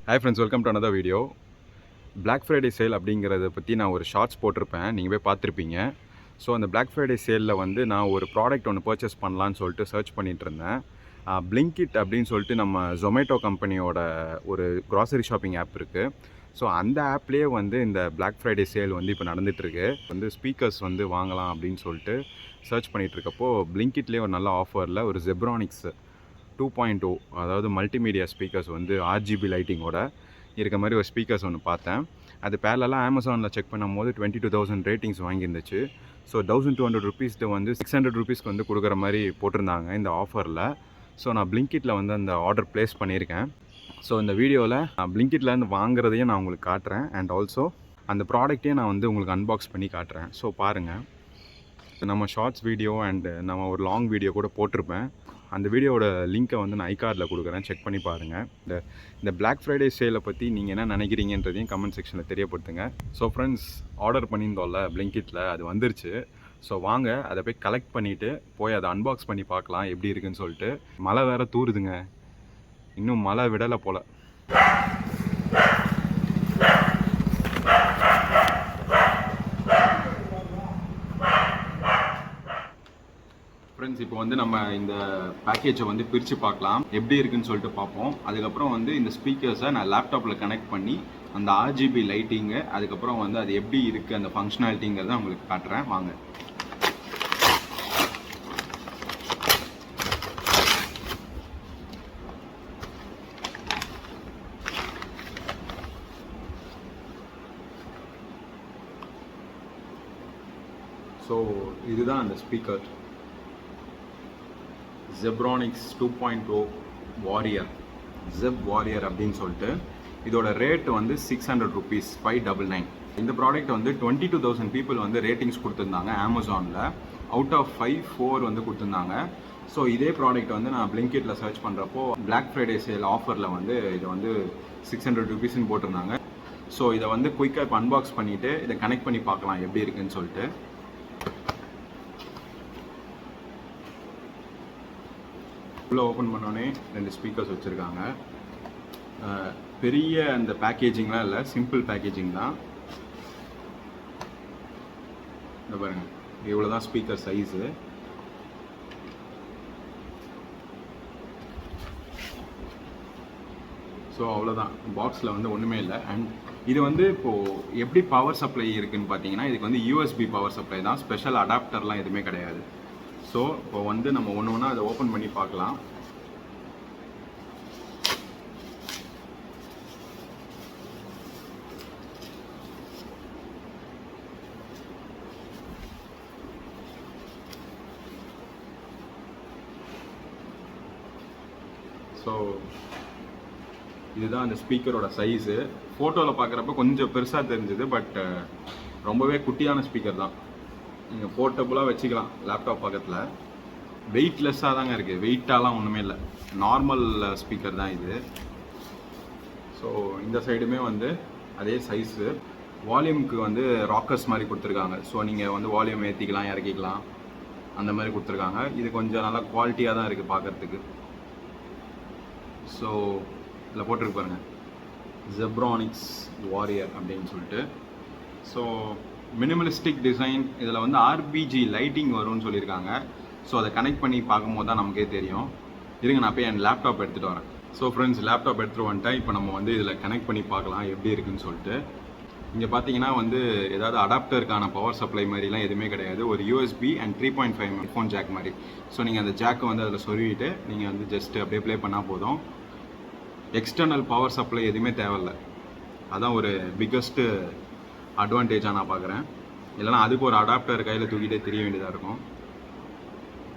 Hi friends, welcome to another video. Black Friday sale அப்படிங்கிறத பற்றி நான் ஒரு ஷார்ட்ஸ் போட்டிருப்பேன், நீங்கள் போய் பார்த்துருப்பீங்க. ஸோ அந்த Black Friday சேலில் வந்து நான் ஒரு ப்ராடக்ட் ஒன்று பர்ச்சேஸ் பண்ணலான்னு சொல்லிட்டு சர்ச் பண்ணிகிட்டு இருந்தேன். Blinkit அப்படின்னு சொல்லிட்டு நம்ம Zomato கம்பெனியோட ஒரு க்ராசரி ஷாப்பிங் ஆப் இருக்குது. ஸோ அந்த ஆப்லேயே வந்து இந்த Black Friday சேல் வந்து இப்போ நடந்துகிட்ருக்கு. வந்து ஸ்பீக்கர்ஸ் வந்து வாங்கலாம் அப்படின்னு சொல்லிட்டு சர்ச் பண்ணிகிட்ருக்கப்போ Blinkitலேயே ஒரு நல்ல ஆஃபரில் ஒரு Zebronics 2.0 அதாவது மல்டிமீடியா ஸ்பீக்கர்ஸ் வந்து RGB லைட்டிங்கோட இருக்க மாதிரி ஒரு ஸ்பீக்கர்ஸ் ஒன்று பார்த்தேன். அது பேரலாக அமேசானில் செக் பண்ணும்போது 22,000 ரேட்டிங்ஸ் வாங்கியிருந்துச்சு. ஸோ 1,200 ருபீஸ்க்கு வந்து 600 ருபீஸ்க்கு வந்து கொடுக்குற மாதிரி போட்டிருந்தாங்க இந்த ஆஃபரில். ஸோ நான் Blinkitல வந்து அந்த ஆர்டர் ப்ளேஸ் பண்ணியிருக்கேன். ஸோ இந்த வீடியோவில் நான் Blinkitலேருந்து வாங்குறதையும் நான் உங்களுக்கு காட்டுறேன், அண்ட் ஆல்சோ அந்த ப்ராடக்ட்டையும் நான் வந்து உங்களுக்கு அன்பாக்ஸ் பண்ணி காட்டுறேன். ஸோ பாருங்கள், நம்ம ஷார்ட்ஸ் வீடியோ அண்டு நம்ம ஒரு லாங் வீடியோ கூட போட்டிருப்பேன். அந்த வீடியோவோட லிங்க்கை வந்து நான் ஐகார்டில் கொடுக்குறேன், செக் பண்ணி பாருங்கள். இந்த Black Friday சேலை பற்றி நீங்கள் என்ன நினைக்கிறீங்கன்றதையும் கமெண்ட் செக்ஷனில் தெரியப்படுத்துங்க. ஸோ ஃப்ரெண்ட்ஸ், ஆர்டர் பண்ணியிருந்தோம்ல Blinkitல, அது வந்துருச்சு. ஸோ வாங்க அதை போய் கலெக்ட் பண்ணிவிட்டு போய் அதை அன்பாக்ஸ் பண்ணி பார்க்கலாம் எப்படி இருக்குன்னு சொல்லிட்டு. மழை வேறு தூருதுங்க, இன்னும் மழை விடலை போல். ஃப்ரெண்ட்ஸ், இப்போ வந்து நம்ம இந்த பேக்கேஜை வந்து பிரித்து பார்க்கலாம், எப்படி இருக்குன்னு சொல்லிட்டு பார்ப்போம். அதுக்கப்புறம் வந்து இந்த ஸ்பீக்கர்ஸை நான் லேப்டாப்பில் கனெக்ட் பண்ணி அந்த RGB லைட்டிங்கு, அதுக்கப்புறம் வந்து அது எப்படி இருக்குது அந்த ஃபங்க்ஷனாலிட்டிங்கிறத உங்களுக்கு காட்டுறேன், வாங்க. ஸோ இதுதான் அந்த speaker, Zebronics 2.0 Warrior, Zeb Warrior அப்படின்னு சொல்லிட்டு. இதோட ரேட் வந்து 600 ருபீஸ், 599. இந்த ப்ராடக்ட் வந்து 22,000 பீப்புள் வந்து ரேட்டிங்ஸ் கொடுத்துருந்தாங்க அமேசானில். அவுட் ஆஃப் 4 வந்து கொடுத்துருந்தாங்க. ஸோ இதே ப்ராடக்ட் வந்து நான் Blinkitல சர்ச் பண்ணுறப்போ Black Friday சேல் ஆஃபரில் வந்து இதை வந்து 600 ருபீஸ்ன்னு போட்டிருந்தாங்க. ஸோ இதை வந்து குயிக்காக இப்போ அன்பாக்ஸ் பண்ணிவிட்டு இதை கனெக்ட் பண்ணி பார்க்கலாம் எப்படி இருக்குன்னு சொல்லிட்டு. உள்ளே ஓப்பன் பண்ணோடனே 2 ஸ்பீக்கர்ஸ் வச்சுருக்காங்க. பெரிய அந்த பேக்கேஜிங்லாம் இல்லை, சிம்பிள் பேக்கேஜிங் தான். இந்த பாருங்கள், இவ்வளோ தான் ஸ்பீக்கர் சைஸு. ஸோ அவ்வளோதான், பாக்ஸில் வந்து ஒன்றுமே இல்லை. அண்ட் இது வந்து இப்போது எப்படி பவர் சப்ளை இருக்குதுன்னு பார்த்தீங்கன்னா, இதுக்கு வந்து USB பவர் சப்ளை தான், ஸ்பெஷல் அடாப்டர்லாம் எதுவுமே கிடையாது. ஸோ இப்போ வந்து நம்ம ஒன்று ஒன்றா அதை ஓப்பன் பண்ணி பார்க்கலாம். ஸோ இதுதான் அந்த ஸ்பீக்கரோட சைஸு. ஃபோட்டோவில் பார்க்குறப்ப கொஞ்சம் பெருசாக தெரிஞ்சுது, பட் ரொம்பவே குட்டியான ஸ்பீக்கர் தான். நீங்கள் போர்ட்டபுளாக வச்சுக்கலாம் லேப்டாப் பக்கத்தில். வெயிட்லெஸ்ஸாக தாங்க இருக்குது, வெயிட்டாலாம் ஒன்றுமே இல்லை, நார்மல் ஸ்பீக்கர் தான் இது. ஸோ இந்த சைடுமே வந்து அதே சைஸு. வால்யூமுக்கு வந்து ராக்கர்ஸ் மாதிரி கொடுத்துருக்காங்க. ஸோ நீங்கள் வந்து வால்யூம் ஏற்றிக்கலாம், இறக்கிக்கலாம், அந்த மாதிரி கொடுத்துருக்காங்க. இது கொஞ்சம் நல்லா குவாலிட்டியாக தான் இருக்குது பார்க்குறதுக்கு. ஸோ இதில் போட்டிருக்கு பாருங்கள், Zebronics வாரியர் அப்படின்னு சொல்லிட்டு. ஸோ மினிமலிஸ்டிக் டிசைன், இதில் வந்து RGB லைட்டிங் வரும்னு சொல்லியிருக்காங்க. ஸோ அதை கனெக்ட் பண்ணி பார்க்கும்போது தான் நமக்கே தெரியும். இருங்க, நான் போய் என் லேப்டாப் எடுத்துகிட்டு வரேன். ஸோ ஃப்ரெண்ட்ஸ், லேப்டாப் எடுத்துகிட்டு வந்துட்டேன். இப்போ நம்ம வந்து இதில் கனெக்ட் பண்ணி பார்க்கலாம் எப்படி இருக்குன்னு சொல்லிட்டு. இங்கே பார்த்தீங்கன்னா வந்து ஏதாவது அடாப்டருக்கான பவர் சப்ளை மாதிரிலாம் எதுவுமே கிடையாது. ஒரு USB அண்ட் 3.5 ஹெட்ஃபோன் ஜாக் மாதிரி. ஸோ நீங்கள் அந்த ஜாக்கை வந்து அதில் சொருவிட்டு நீங்கள் வந்து ஜஸ்ட்டு அப்படியே ப்ளே பண்ணால் போதும். எக்ஸ்டர்னல் பவர் சப்ளை எதுவுமே தேவையில்லை. அதான் ஒரு பிக்கஸ்ட்டு அட்வான்டேஜாக நான் பார்க்குறேன். இல்லைனா அதுக்கு ஒரு அடாப்டர் கையில் தூக்கிட்டே தெரிய வேண்டியதாக இருக்கும்.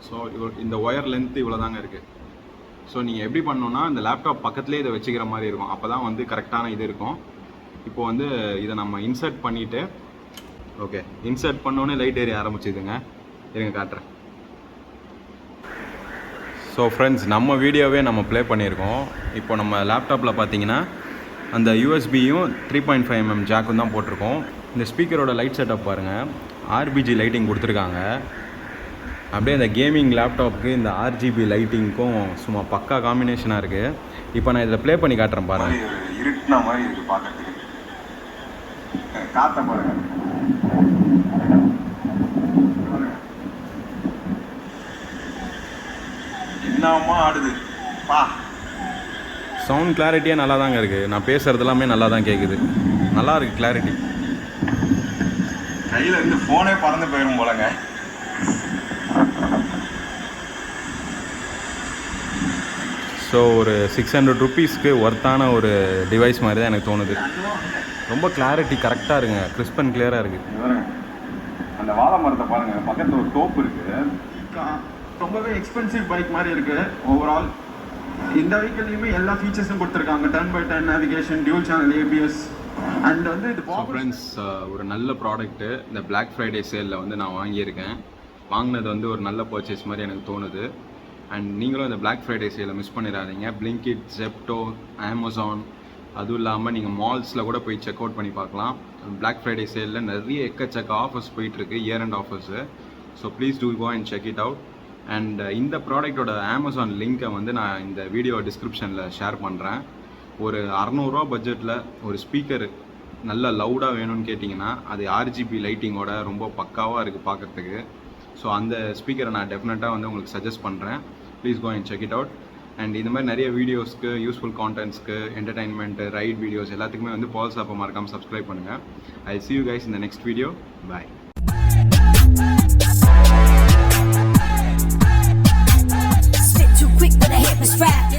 ஸோ இந்த ஒயர் லென்த்து இவ்வளோ தாங்க இருக்குது. ஸோ நீங்கள் எப்படி பண்ணணுன்னா இந்த லேப்டாப் பக்கத்துலேயே இதை வச்சுக்கிற மாதிரி இருக்கும், அப்போ தான் வந்து கரெக்டான இது இருக்கும். இப்போ வந்து இதை நம்ம இன்சர்ட் பண்ணிவிட்டு, ஓகே, இன்சர்ட் பண்ணோன்னே லைட் ஏறி ஆரம்பிச்சுதுங்க. இருங்க காட்டுறேன். ஸோ ஃப்ரெண்ட்ஸ், நம்ம வீடியோவே நம்ம ப்ளே பண்ணியிருக்கோம். இப்போ நம்ம லேப்டாப்பில் பார்த்தீங்கன்னா அந்த USBயும் 3.5mm ஜாக்கும் தான் போட்டிருக்கோம். இந்த ஸ்பீக்கரோட லைட் செட்டப் பாருங்கள், RGB லைட்டிங் கொடுத்துருக்காங்க. அப்படியே இந்த கேமிங் லேப்டாப்புக்கு இந்த RGB லைட்டிங்க்கும் சும்மா பக்கா காம்பினேஷனாக இருக்குது. இப்போ நான் இதில் ப்ளே பண்ணி காட்டுறேன் பாருங்கள். இருட்டின மாதிரி இருக்குது பார்க்கறதுக்கு. காற்ற பாருங்க. என்னமா ஆடுது பா. சவுண்ட் கிளாரிட்டியே நல்லா தாங்க இருக்குது. நான் பேசுகிறது எல்லாமே நல்லா தான் கேட்குது. நல்லா இருக்குது கிளாரிட்டி. கையில் இருந்து ஃபோனே பறந்து போயிடும் போலங்க. ஸோ ஒரு 600 ருபீஸ்க்கு ஒர்த்தான ஒரு டிவைஸ் மாதிரி தான் எனக்கு தோணுது. ரொம்ப கிளாரிட்டி கரெக்டாக இருக்குங்க. கிறிஸ்ப் அண்ட் கிளியராக இருக்குது. அந்த வாழை மரத்தை பாருங்கள், பக்கத்தில் ஒரு தோப்பு இருக்குது. ரொம்பவே எக்ஸ்பென்சிவ் பைக் மாதிரி இருக்குது ஓவரால். இந்த வெஹிக்கிள்லையுமே எல்லா ஃபீச்சர்ஸும் கொடுத்துருக்காங்க. 10x10 navigation, dual channel ABS and வந்து இது ஃப்ரெண்ட்ஸ் ஒரு நல்ல ப்ராடக்ட்டு. இந்த பிளாக் ஃப்ரைடே சேலில் வந்து நான் வாங்கியிருக்கேன். வாங்கினது வந்து ஒரு நல்ல பர்ச்சேஸ் மாதிரி எனக்கு தோணுது. அண்ட் நீங்களும் இந்த பிளாக் ஃப்ரைடே சேலை மிஸ் பண்ணிடாதீங்க. பிளிங்கிட், ஜெப்டோ, அமேசான், அதுவும் இல்லாமல் நீங்கள் மால்ஸில் கூட போய் செக் அவுட் பண்ணி பார்க்கலாம். பிளாக் ஃப்ரைடே சேலில் நிறைய எக்கச்சக்க ஆஃபர்ஸ் போயிட்டுருக்கு, year end offers. So please do go and check it out. And இந்த ப்ராடக்டோட அமேசான் லிங்க்கை வந்து நான் இந்த வீடியோ டிஸ்கிரிப்ஷனில் ஷேர் பண்ணுறேன். ஒரு 600 ரூபா பட்ஜெட்டில் ஒரு ஸ்பீக்கர் நல்ல லவுடாக வேணும்னு கேட்டிங்கன்னா அது RGB லைட்டிங்கோட ரொம்ப பக்காவாக இருக்குது பார்க்குறதுக்கு. ஸோ அந்த ஸ்பீக்கரை நான் டெஃபினட்டாக வந்து உங்களுக்கு சஜஸ்ட் பண்ணுறேன். Please go and check it out. And இந்த மாதிரி நிறைய வீடியோஸ்க்கு, யூஸ்ஃபுல் கான்டென்ட்ஸ்க்கு, என்டர்டைன்மெண்ட்டு, ரைட் வீடியோஸ் எல்லாத்துக்குமே வந்து பால்ஸ் அப்போ மறக்காமல் சப்ஸ்கிரைப் பண்ணுங்கள். ஐ see you guys in the next video. Bye. Spit too quick when I hit my strap.